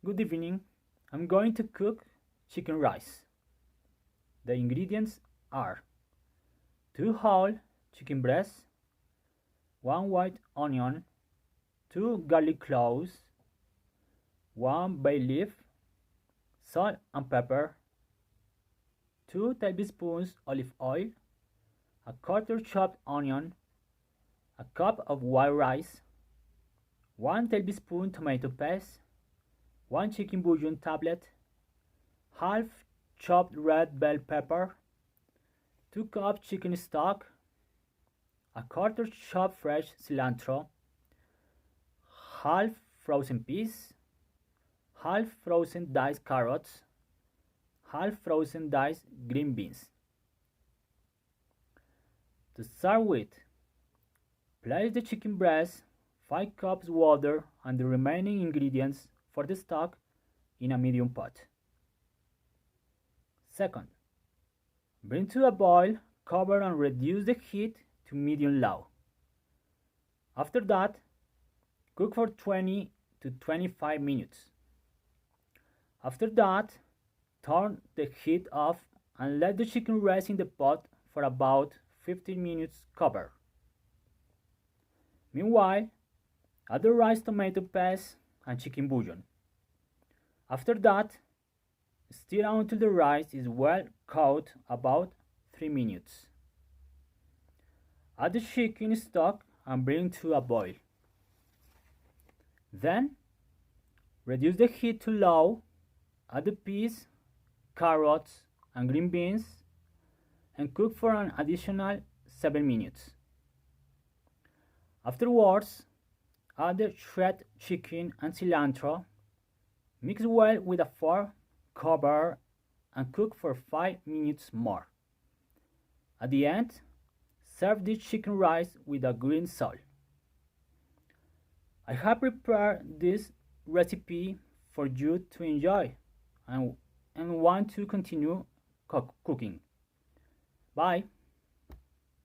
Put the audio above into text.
Good evening. I'm going to cook chicken rice. The ingredients are 2 whole chicken breasts, 1 white onion, 2 garlic cloves, 1 bay leaf, salt and pepper, 2 tablespoons olive oil, a quarter chopped onion, a cup of white rice, 1 tablespoon tomato paste, 1 chicken bouillon tablet, half chopped red bell pepper, 2 cups chicken stock, a quarter chopped fresh cilantro, half frozen peas, half frozen diced carrots, half frozen diced green beans. To start with, place the chicken breast, 5 cups water and the remaining ingredients for the stock in a medium pot. Second, bring to a boil, cover and reduce the heat to medium-low. After that, cook for 20 to 25 minutes. After that, turn the heat off and let the chicken rest in the pot for about 15 minutes covered. Meanwhile, add the rice, tomato paste and chicken bouillon. After that, stir until the rice is well cooked, about 3 minutes. Add the chicken stock and bring to a boil. Then, reduce the heat to low, add the peas, carrots and green beans and cook for an additional 7 minutes. Afterwards, add the shredded chicken and cilantro, mix well with a fork, cover and cook for 5 minutes more. At the end, serve this chicken rice with a green sauce. I have prepared this recipe for you to enjoy and want to continue cooking. Bye.